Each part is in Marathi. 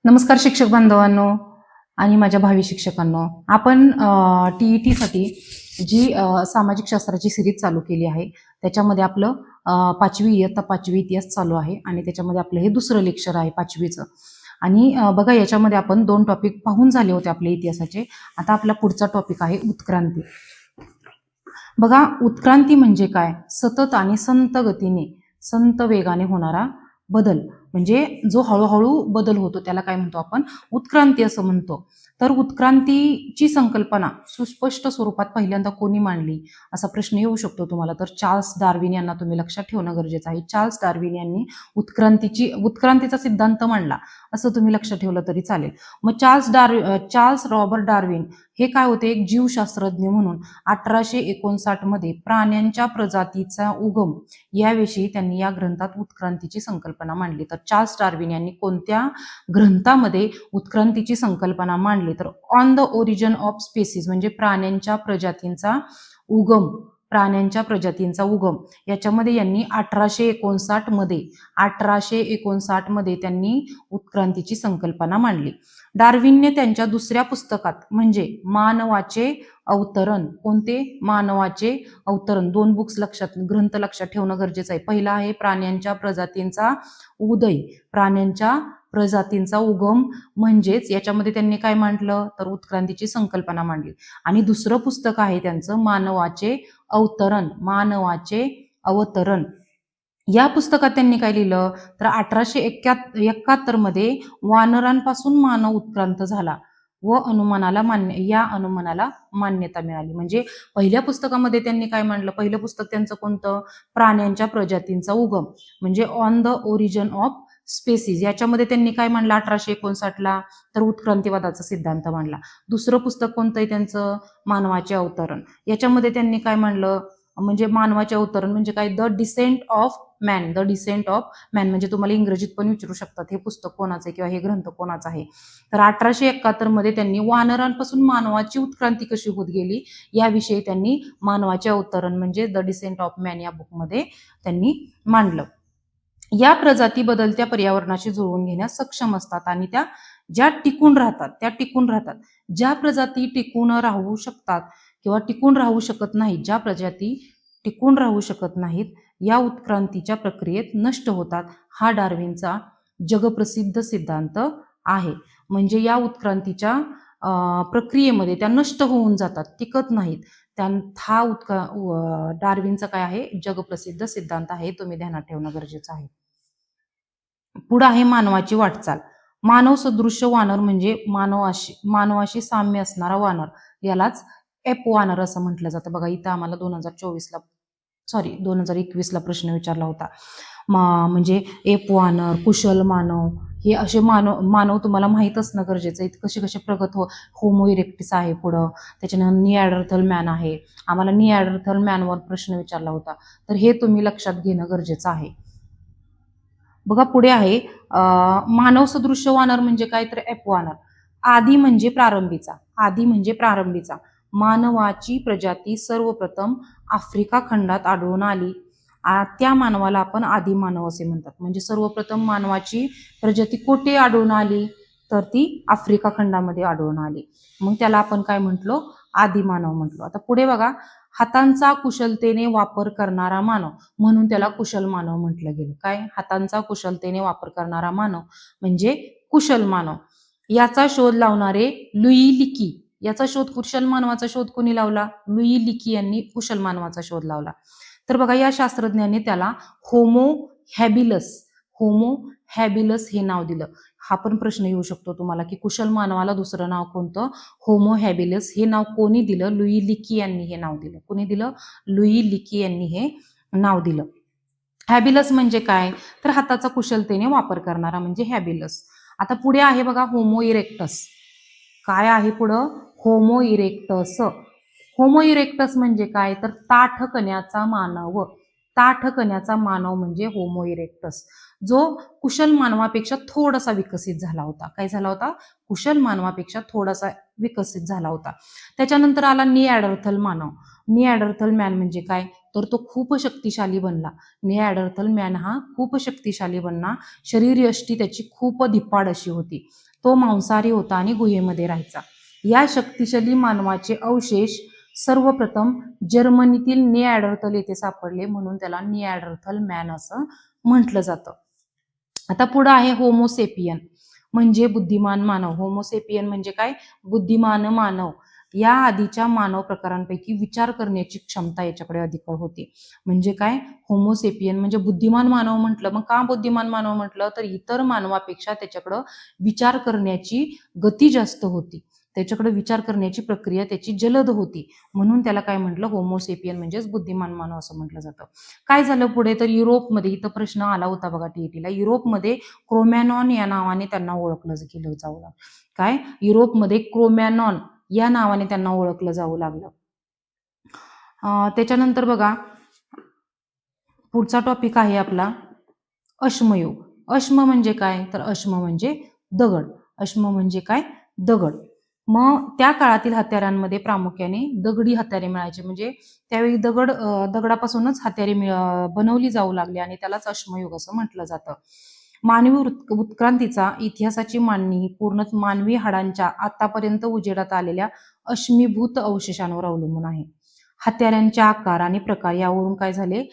नमस्कार शिक्षक बांधवांनो आणि माझ्या भावी शिक्षकांनो. आपण TET-साठी जी सामाजिक शास्त्राची सिरीज चालू केली आहे, त्याच्यामध्ये आपलं 5वी इयत्ता 5वी इतिहास चालू आहे आणि त्याच्यामध्ये आपलं हे दुसरं लेक्चर आहे 5वीचं. आणि बघा, याच्यामध्ये आपण 2 टॉपिक पाहून झाले होते आपल्या इतिहासाचे. आता आपला पुढचा टॉपिक आहे उत्क्रांती. बघा, उत्क्रांती म्हणजे काय? सतत आणि संत वेगाने होणारा बदल, म्हणजे जो हळूहळू बदल होतो त्याला काय म्हणतो आपण? उत्क्रांती असं म्हणतो. तर उत्क्रांतीची संकल्पना सुस्पष्ट स्वरूपात पहिल्यांदा कोणी मांडली, असा प्रश्न येऊ शकतो तुम्हाला. तर चार्ल्स डार्विन यांना तुम्ही लक्षात ठेवणं गरजेचं आहे. चार्ल्स डार्विन यांनी उत्क्रांतीचा सिद्धांत मांडला, असं तुम्ही लक्षात ठेवलं तरी चालेल. मग चार्ल्स रॉबर्ट डार्विन हे काय होते? एक जीवशास्त्रज्ञ म्हणून 1859 मध्ये प्राण्यांच्या प्रजातीचा उगम याविषयी त्यांनी या ग्रंथात उत्क्रांतीची संकल्पना मांडली. तर चार्ल्स डार्विन यांनी कोणत्या ग्रंथामध्ये उत्क्रांतीची संकल्पना मांडली? तर on the origin of species, म्हणजे प्राण्यांच्या प्रजातींचा उगम याच्यामध्ये यांनी 1859 मध्ये त्यांनी उत्क्रांतीची संकल्पना मांडली. डार्विनने त्यांच्या दुसऱ्या पुस्तकात, म्हणजे मानवाचे अवतरण, कोणते? मानवाचे अवतरण, 2 ग्रंथ लक्षात ठेवणं गरजेचं आहे. पहिला आहे प्राण्यांच्या प्रजातींचा उदय, प्राण्यांच्या प्रजातींचा उगम, म्हणजेच याच्यामध्ये त्यांनी काय मांडलं? तर उत्क्रांतीची संकल्पना मांडली. आणि दुसरं पुस्तक आहे त्यांचं मानवाचे अवतरण. या पुस्तकात त्यांनी काय लिहिलं? तर 1871 मध्ये वानरांपासून मानव उत्क्रांत झाला व या अनुमानाला मान्यता मिळाली. म्हणजे पहिल्या पुस्तकामध्ये त्यांनी काय मांडलं? पहिलं पुस्तक त्यांचं कोणतं? प्राण्यांच्या प्रजातींचा उगम, म्हणजे on the origin of species. याच्यामध्ये त्यांनी काय मांडलं 1859 तर उत्क्रांतीवादाचा सिद्धांत मांडला. दुसरं पुस्तक कोणतं आहे त्यांचं? मानवाचे अवतरण. याच्यामध्ये त्यांनी काय मांडलं? म्हणजे मानवाचे अवतरण म्हणजे काय? द डिसेंट ऑफ मॅन म्हणजे तुम्हाला इंग्रजीत पण विचारू शकतात हे पुस्तक कोणाचं आहे किंवा हे ग्रंथ कोणाचा आहे. तर 1871 मध्ये त्यांनी वानरांपासून मानवाची उत्क्रांती कशी होत गेली याविषयी त्यांनी मानवाचे अवतरण म्हणजे द डिसेंट ऑफ मॅन या बुकमध्ये त्यांनी मांडलं. या प्रजाती बदलत्या पर्यावरणाशी जुळवून घेण्यास सक्षम असतात आणि ज्या टिकून राहतात. ज्या प्रजाती टिकून राहू शकतात किंवा टिकून राहू शकत नाहीत, ज्या प्रजाती टिकून राहू शकत नाहीत, या उत्क्रांतीच्या प्रक्रियेत नष्ट होतात. हा डार्विनचा जगप्रसिद्ध सिद्धांत आहे. म्हणजे या उत्क्रांतीच्या प्रक्रियेमध्ये त्या नष्ट होऊन जातात, टिकत नाहीत. हा डार्विनचा काय आहे? जगप्रसिद्ध सिद्धांत आहे. तुम्ही ध्यानात ठेवणं गरजेचं आहे. पुढे आहे मानवाची वाटचाल. मानव सदृश्य वानर म्हणजे मानवाशी साम्य असणारा वानर, यालाच एप वानर असं म्हटलं जातं. बघा, इथं आम्हाला 2021ला प्रश्न विचारला होता. म्हणजे एप वानर, कुशल मानव, हे असे मानव तुम्हाला माहीत असणं गरजेचं आहे. कसे प्रगत होमो इरेक्टिस आहे, पुढं त्याच्यानंतर निअँडरथल मॅन आहे. आम्हाला निअँडरथल मॅनवर प्रश्न विचारला होता, तर हे तुम्ही लक्षात घेणं गरजेचं आहे. बघा, पुढे आहे मानव सदृश्य वानर म्हणजे काय? तर एप वानर. आदी म्हणजे प्रारंभीचा. मानवाची प्रजाती सर्वप्रथम आफ्रिका खंडात आढळून आली. त्या मानवाला आपण आदी मानव असे म्हणतात. म्हणजे सर्वप्रथम मानवाची प्रजाती कुठे आढळून आली? तर ती आफ्रिका खंडामध्ये आढळून आली. मग त्याला आपण काय म्हटलो? आदी मानव म्हटलो. आता पुढे बघा, हातांचा कुशलतेने वापर करणारा मानव, म्हणून त्याला कुशल मानव म्हटलं गेलं. काय? हातांचा कुशलतेने वापर करणारा मानव म्हणजे कुशल मानव. याचा शोध लावणारे लुई लिकी. याचा शोध, कुशल मानवाचा शोध कोणी लावला? लुई लिकी यांनी कुशल मानवाचा शोध लावला. तर बघा, या शास्त्रज्ञांनी त्याला होमो हॅबिलस हे नाव दिलं. हा पण प्रश्न येऊ शकतो तुम्हाला की कुशल मानवाला दुसरं नाव कोणतं? होमो हॅबिलस. हे नाव कोणी दिलं? लुई लिकी यांनी हे नाव दिलं. कोणी दिलं? लुई लिकी यांनी हे नाव दिलं. हॅबिलस म्हणजे काय? तर हाताचा कुशलतेने वापर करणारा म्हणजे हॅबिलस. आता पुढे आहे बघा होमो इरेक्टस. काय आहे पुढं? Homo erectus. होमो इरेक्टस म्हणजे काय? तर ताठकण्याचा मानव म्हणजे होमो इरेक्टस, जो कुशल मानवापेक्षा थोडासा विकसित झाला होता. काय झाला होता? कुशल मानवापेक्षा थोडासा विकसित झाला होता. त्याच्यानंतर आला निअँडरथल मानव. निअँडरथल मॅन म्हणजे काय? तर तो खूप शक्तिशाली बनला. निअँडरथल मॅन हा खूप शक्तिशाली बनला. शरीरयष्टी त्याची खूप धिप्पाड अशी होती. तो मांसाहारी होता आणि गुहेमध्ये राहायचा. या शक्तिशाली मानवाचे अवशेष सर्वप्रथम जर्मनीतील निअँडरथल येथे सापडले, म्हणून त्याला निअँडरथल मॅन असं म्हटलं जातं. आता पुढे आहे होमोसेपियन, म्हणजे बुद्धिमान मानव. होमोसेपियन म्हणजे काय? बुद्धिमान मानव. या आधीच्या मानव प्रकारांपैकी विचार करण्याची क्षमता याच्याकडे अधिक होती. म्हणजे काय? होमोसेपियन म्हणजे बुद्धिमान मानव म्हटलं. मग का बुद्धिमान मानव म्हटलं? तर इतर मानवापेक्षा त्याच्याकडं विचार करण्याची गती जास्त होती. त्याच्याकडे विचार करण्याची प्रक्रिया त्याची जलद होती, म्हणून त्याला काय म्हटलं? होमोसेपियन म्हणजेच बुद्धिमान मानव असं म्हटलं जातं. काय झालं पुढे? तर युरोपमध्ये, इथं प्रश्न आला होता बघा टीईटीला, युरोपमध्ये क्रोमॅनॉन या नावाने त्यांना ओळखलं गेलं जाऊ लागलं. काय? युरोपमध्ये क्रोमॅनॉन या नावाने त्यांना ओळखलं जाऊ लागलं. त्याच्यानंतर बघा पुढचा टॉपिक आहे आपला अश्मयुग. अश्म म्हणजे काय? तर अश्म म्हणजे दगड. अश्म म्हणजे काय? दगड. मग त्या काळातील हत्यारांमध्ये प्रामुख्याने दगडी हत्यारे मिळायचे, म्हणजे त्यावेळी दगडापासूनच हत्यारे बनवली जाऊ लागली आणि त्यालाच अश्मयुग असं म्हटलं जातं. मानवी उत्क्रांतीचा इतिहासाची मांडणी पूर्ण मानवी हाडांच्या आतापर्यंत उजेडात आलेल्या अश्मीभूत अवशेषांवर अवलंबून आहे. हत्यारांचे आकार आणि प्रकार यावरून काय झाले?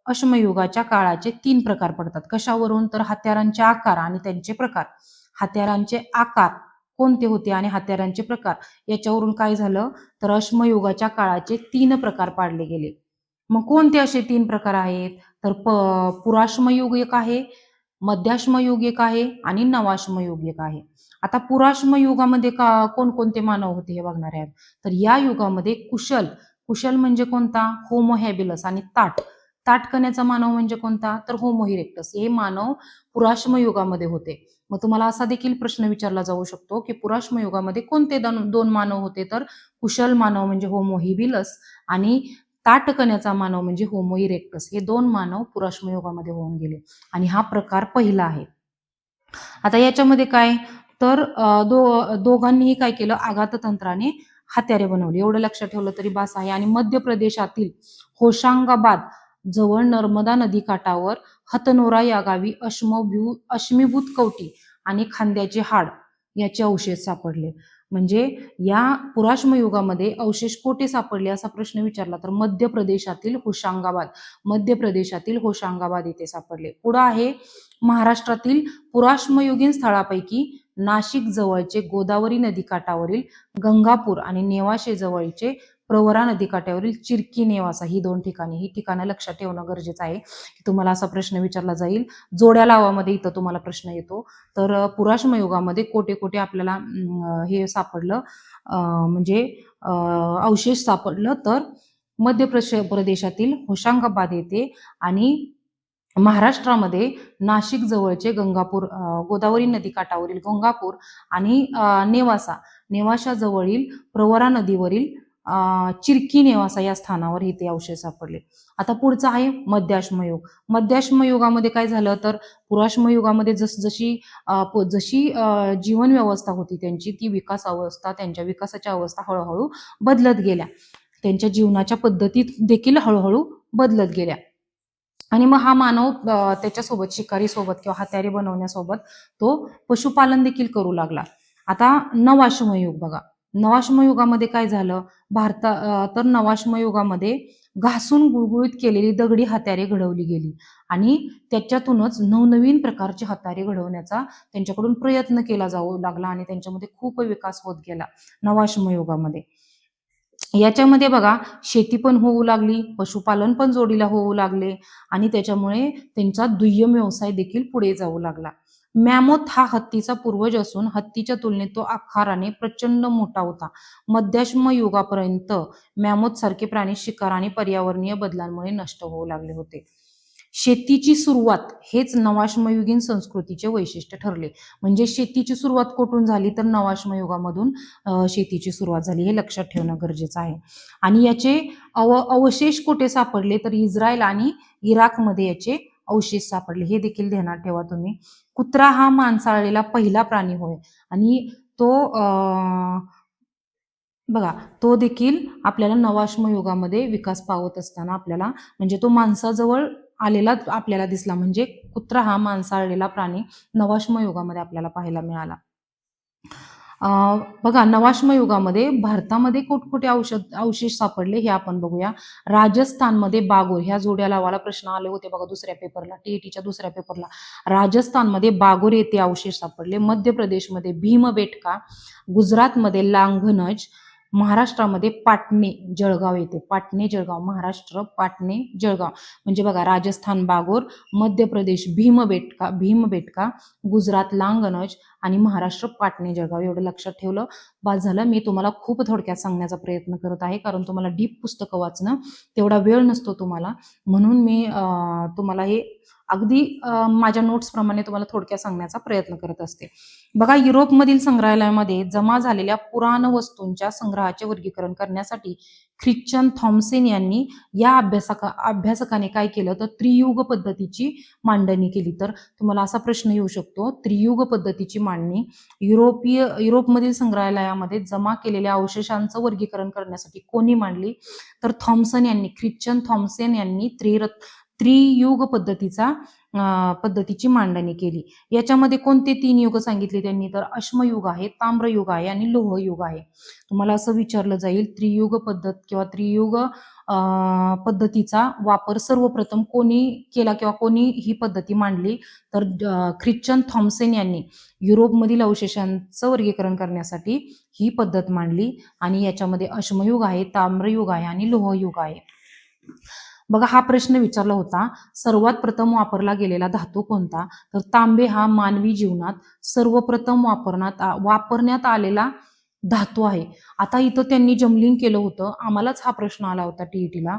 अश्मयुगाच्या काळाचे 3 प्रकार पडतात. कशावरून? तर हत्यारांचे आकार आणि त्यांचे प्रकार. हत्यारांचे आकार कोणते होते आणि हत्यारांचे प्रकार याच्यावरून काय झालं? तर अश्मयुगाच्या काळाचे 3 प्रकार पाडले गेले. मग कोणते असे 3 प्रकार आहेत? तर पुराश्मयुग एक आहे, मध्याश्मयुग एक आहे आणि नवाश्मयुग एक आहे. आता पुराश्मयुगामध्ये कोणकोणते मानव होते हे बघणार आहे. तर या युगामध्ये कुशल म्हणजे कोणता? होमो हॅबिलस. आणि ताठकण्याचा मानव म्हणजे कोणता? तर होमो इरेक्टस. हे मानव पुराश्म युगामध्ये होते. मग तुम्हाला असा देखील प्रश्न विचारला जाऊ शकतो की पुराश्म युगामध्ये कोणते 2 मानव होते? तर कुशल मानव म्हणजे होमो हिबिलस आणि ताठकण्याचा मानव म्हणजे होमो इरेक्टस. हे 2 मानव पुराश्म युगामध्ये होऊन गेले आणि हा प्रकार पहिला आहे. आता याच्यामध्ये काय? तर दोघांनीही काय केलं? आघाततंत्राने हत्यारे बनवली. एवढं लक्षात ठेवलं तरी बास आहे. आणि मध्य प्रदेशातील होशांगाबाद जवळ नर्मदा नदी काठावर हतनोरा या गावी अश्मीभूत कवटी आणि खांद्याचे हाड याचे अवशेष सापडले. म्हणजे या पुराश्म युगामध्ये अवशेष कोठे सापडले असा प्रश्न विचारला तर मध्य प्रदेशातील होशांगाबाद येथे सापडले. पुढे आहे महाराष्ट्रातील पुराश्मयुगीन स्थळापैकी नाशिक जवळचे गोदावरी नदीकाठावरील गंगापूर आणि नेवासे जवळचे प्रवरा नदीकाठावरील चिरकी नेवासा ही 2 ठिकाणे. ही ठिकाणं लक्षात ठेवणं गरजेचं आहे की तुम्हाला असा प्रश्न विचारला जाईल. जोड्या लावामध्ये इथं तुम्हाला प्रश्न येतो. तर पुराश्म युगामध्ये कोठे आपल्याला हे सापडलं म्हणजे अवशेष सापडलं तर मध्य प्रदेशातील होशंगाबाद येथे आणि महाराष्ट्रामध्ये नाशिक जवळचे गोदावरी नदीकाठावरील गंगापूर आणि नेवासा जवळील प्रवरा नदीवरील चिरकी नेवासा या स्थानावर इथे अवशेष सापडले. आता पुढचं आहे मध्याश्मयुग. मध्याश्मयुगामध्ये काय झालं तर पुराश्मयुगामध्ये जशी जीवन व्यवस्था होती त्यांची, ती त्यांच्या विकासाच्या अवस्था हळूहळू बदलत गेल्या. त्यांच्या जीवनाच्या पद्धतीत देखील हळूहळू बदलत गेल्या. आणि मग हा मानव त्याच्यासोबत शिकारीसोबत किंवा हत्यारे बनवण्यासोबत तो पशुपालन देखील करू लागला. आता नवाश्मयुग बघा. नवाश्मयुगामध्ये काय झालं? तर नवाश्मयुगामध्ये घासून गुळगुळीत केलेली दगडी हत्यारे घडवली गेली आणि त्याच्यातूनच नवनवीन प्रकारचे हत्यारे घडवण्याचा त्यांच्याकडून प्रयत्न केला जाऊ लागला आणि त्यांच्यामध्ये खूप विकास होत गेला नवाश्मयुगामध्ये. याच्यामध्ये बघा शेती पण होऊ लागली, पशुपालन पण जोडीला होऊ लागले आणि त्याच्यामुळे त्यांचा दुय्यम व्यवसाय देखील पुढे जाऊ लागला. मॅमोथ हा हत्तीचा पूर्वज असून हत्तीच्या तुलनेत तो आकाराने प्रचंड मोठा होता. मध्याश्म युगापर्यंत मॅमोथ सारखे प्राणी शिकार आणि पर्यावरणीय बदलांमुळे नष्ट होऊ लागले होते. शेतीची सुरुवात हेच नवाश्मयुगीन संस्कृतीचे वैशिष्ट्य ठरले. म्हणजे शेतीची सुरुवात कुठून झाली तर नवाश्मयुगामधून शेतीची सुरुवात झाली, हे लक्षात ठेवणं गरजेचं आहे. आणि याचे अवशेष कुठे सापडले तर इस्रायल आणि इराकमध्ये याचे अवशेष सापडले, हे देखील ध्यानात ठेवा तुम्ही. कुत्रा हा मांसाळलेला पहिला प्राणी होय आणि तो देखील आपल्याला नवाश्म युगामध्ये विकास पावत असताना आपल्याला म्हणजे तो माणसाजवळ आलेला आपल्याला दिसला, म्हणजे कुत्रा हा मांसाळलेला प्राणी नवाश्म युगामध्ये आपल्याला पाहायला मिळाला. बघा, नवाश्म युगामध्ये भारतामध्ये कुठकुठे अवशेष सापडले हे आपण बघूया. राजस्थानमध्ये बागोर, ह्या जोड्या लावायला प्रश्न आले होते बघा दुसऱ्या पेपरला, टीईटीच्या दुसऱ्या पेपरला. राजस्थानमध्ये बागोर येथे अवशेष सापडले. मध्य प्रदेशमध्ये भीमबेटका, गुजरातमध्ये लांघनज, महाराष्ट्रामध्ये पाटणे जळगाव येथे, पाटणे जळगाव, महाराष्ट्र पाटणे जळगाव. म्हणजे बघा, राजस्थान बागोर, मध्य प्रदेश भीमबेटका, गुजरात लांघनज आणि महाराष्ट्र पाटणे जळगाव. एवढं लक्षात ठेवलं बस झालं. मी तुम्हाला खूप थोडक्यात सांगण्याचा प्रयत्न करत आहे, कारण तुम्हाला डीप पुस्तकं वाचणं तेवढा वेळ नसतो तुम्हाला, म्हणून मी तुम्हाला हे अगदी माझ्या नोट्स प्रमाणे तुम्हाला थोडक्यात सांगण्याचा प्रयत्न करत असते. बघा, युरोपमधील संग्रहालयामध्ये जमा झालेल्या पुराण वस्तूंच्या संग्रहाचे वर्गीकरण करण्यासाठी ख्रिश्चन थॉम्सन यांनी या अभ्यासकाने काय केलं तर त्रियुग पद्धतीची मांडणी केली. तर तुम्हाला असा प्रश्न येऊ शकतो, त्रियुग पद्धतीची मांडणी युरोपमधील संग्रहालयामध्ये जमा केलेल्या अवशेषांचं वर्गीकरण करण्यासाठी कोणी मांडली? तर ख्रिश्चन थॉम्सन यांनी त्रियुग पद्धतीची मांडणी केली. याच्यामध्ये कोणते 3 युग सांगितले त्यांनी? तर अश्मयुग आहे, ताम्रयुग आहे आणि लोहयुग आहे. तुम्हाला असं विचारलं जाईल, त्रियुग पद्धत किंवा त्रियुग पद्धतीचा वापर सर्वप्रथम कोणी केला किंवा कोणी ही पद्धती मांडली? तर ख्रिश्चन थॉम्सन यांनी युरोपमधील अवशेषांचं वर्गीकरण करण्यासाठी ही पद्धत मांडली. आणि याच्यामध्ये अश्मयुग आहे, ताम्रयुग आहे आणि लोहयुग आहे. बघा, हा प्रश्न विचारला होता, सर्वात प्रथम वापरला गेलेला धातू कोणता? तर तांबे हा मानवी जीवनात सर्वप्रथम वापरण्यात आलेला धातू आहे. आता इथं त्यांनी जमलिंग केलं होतं, आम्हालाच हा प्रश्न आला होता टीईटीला,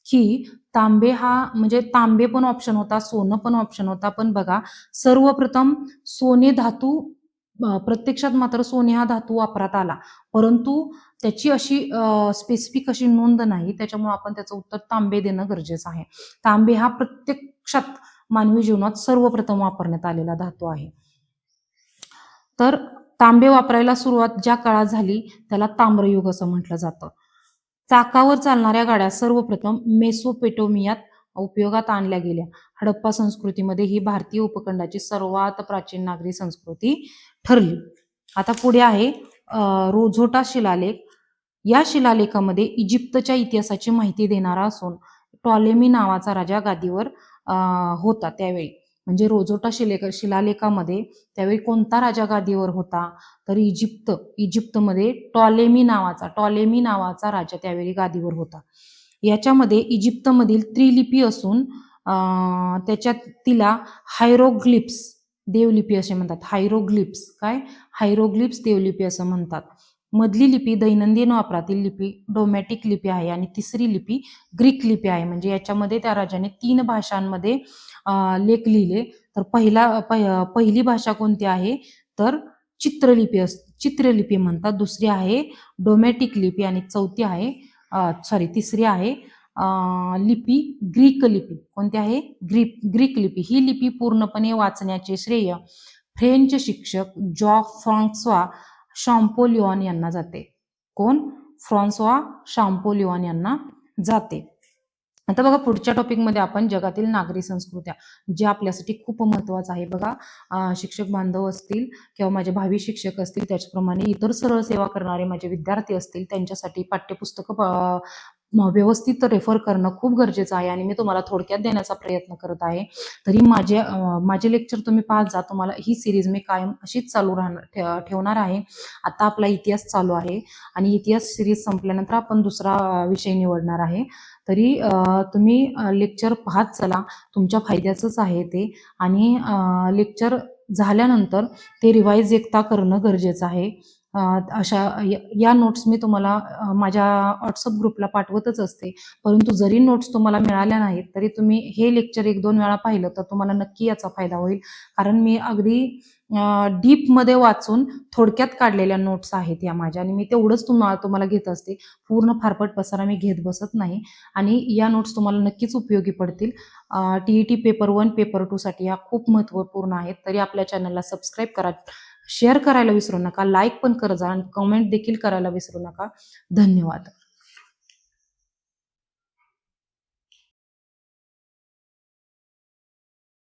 की तांबे हा म्हणजे तांबे पण ऑप्शन होता, सोनं पण ऑप्शन होता, पण बघा, सर्वप्रथम सोने धातू, प्रत्यक्षात मात्र सोने हा धातू वापरात आला, परंतु त्याची अशी स्पेसिफिक अशी नोंद नाही, त्याच्यामुळे आपण त्याचं उत्तर तांबे देणं गरजेचं आहे. तांबे हा प्रत्यक्षात मानवी जीवनात सर्वप्रथम वापरण्यात आलेला धातू आहे. तर तांबे वापरायला सुरुवात ज्या काळात झाली त्याला ताम्रयुग असं म्हटलं जातं. चाकावर चालणाऱ्या गाड्या सर्वप्रथम मेसोपोटेमियात उपयोगात आणल्या गेल्या. हडप्पा संस्कृतीमध्ये ही भारतीय उपखंडाची सर्वात प्राचीन नागरी संस्कृती ठरली. आता पुढे आहे रोझोटा शिलालेख. या शिलालेखामध्ये इजिप्तच्या इतिहासाची माहिती देणारा असून टॉलेमी नावाचा राजा गादीवर होता त्यावेळी. म्हणजे रोझोटा शिलालेखामध्ये त्यावेळी कोणता राजा गादीवर होता? तर इजिप्तमध्ये टॉलेमी नावाचा राजा त्यावेळी गादीवर होता. याच्यामध्ये इजिप्तमधील त्रिलिपी असून त्याच्यात तिला हायरोग्लिप्स देवलिपी असे म्हणतात. हायरोग्लिप्स देवलिपी असं म्हणतात. मधली लिपी दैनंदिन वापरातील लिपी डोमॅटिक लिपी आहे आणि तिसरी लिपी ग्रीक लिपी आहे. म्हणजे याच्यामध्ये त्या राजाने 3 भाषांमध्ये लेख लिहिले. तर पहिली भाषा कोणती आहे? तर चित्रलिपी म्हणतात. दुसरी आहे डोमॅटिक लिपी आणि तिसरी आहे लिपी ग्रीक लिपी. कोणती आहे? ग्रीक लिपी. ही लिपी पूर्णपणे वाचण्याचे श्रेय फ्रेंच शिक्षक फ्रान्सवा शाम्पोलिऑन यांना जाते. कोण? फ्रान्सवा शाम्पोलिऑन यांना जाते. आता बघा, पुढच्या टॉपिकमध्ये आपण जगातील नागरी संस्कृत्या, जे आपल्यासाठी खूप महत्त्वाचं आहे. बघा, शिक्षक बांधव असतील किंवा माझे भावी शिक्षक असतील, त्याचप्रमाणे इतर सरळ सेवा करणारे माझे विद्यार्थी असतील, त्यांच्यासाठी पाठ्यपुस्तकं व्यवस्थित रेफर करणं खूप गरजेचं आहे आणि मी तुम्हाला थोडक्यात देण्याचा प्रयत्न करत आहे. तरी माझे लेक्चर तुम्ही पाहत जा. तुम्हाला ही सिरीज मी कायम अशीच चालू ठेवणार आहे. आता आपला इतिहास चालू आहे आणि इतिहास सिरीज संपल्यानंतर आपण दुसरा विषय निवडणार आहे. तरी तुम्ही लेक्चर पाहत चला, तुमच्या फायद्याचंच आहे ते. आणि लेक्चर झाल्यानंतर ते रिवाईज एकदा करणं गरजेचं आहे. अशा या नोट्स मी तुम्हाला माझ्या व्हॉट्सअप ग्रुपला पाठवतच असते. परंतु जरी नोट्स तुम्हाला मिळाल्या नाहीत तरी तुम्ही हे लेक्चर 1-2 वेळा पाहिलं तर तुम्हाला नक्की याचा फायदा होईल. कारण मी अगदी डीपमध्ये वाचून थोडक्यात काढलेल्या नोट्स आहेत या माझ्या, आणि मी तेवढंच तुम्हाला घेत असते. पूर्ण फारपट पसारा मी घेत बसत नाही आणि या नोट्स तुम्हाला नक्कीच उपयोगी पडतील. TET पेपर 1 पेपर 2 साठी या खूप महत्त्वपूर्ण आहेत. तरी आपल्या चॅनलला सबस्क्राईब करा, शेअर करायला विसरू नका, लाईक पण करा आणि कमेंट देखील करायला विसरू नका. धन्यवाद.